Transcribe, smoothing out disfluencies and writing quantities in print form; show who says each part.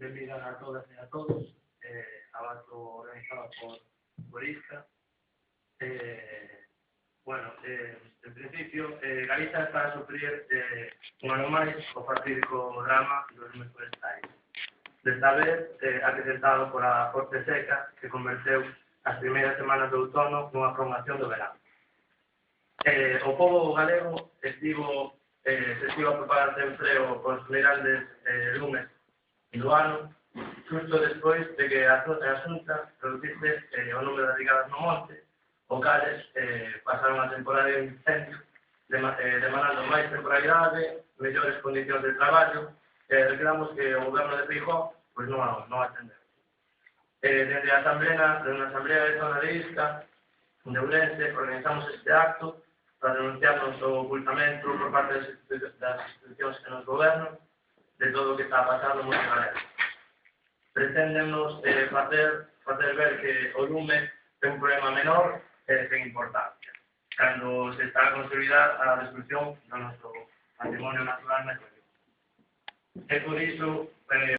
Speaker 1: benvidas a todas e a todos ao acto organizado por ISCA. En principio, Galiza está a sufrir un ano máis o fatídico drama dos lumes forestais. Desta vez, acrecentado pola forte seca que converteu as primeiras semanas do outono nunha prolongación do verano. O pobo galego se estivo a preparar de empreo con os grandes lumes do ano, xusto despois de que a Xunta reduciste o número de brigadas no monte, o cales pasaron a temporada de incendio, demandando máis temporalidade, mellores condicións de traballo, reclamamos que o goberno de Feijóo non atendeu. Dende a Asamblea de Zona de Isca, de Ourense, organizamos este acto para denunciarnos o ocultamento por parte das institucións que nos gobernan de todo o que está pasando moi galego. Preténdennos facer ver que o lume ten un problema menor e sen importancia, cando se está a consolidar a destrucción do noso patrimonio natural. E por iso,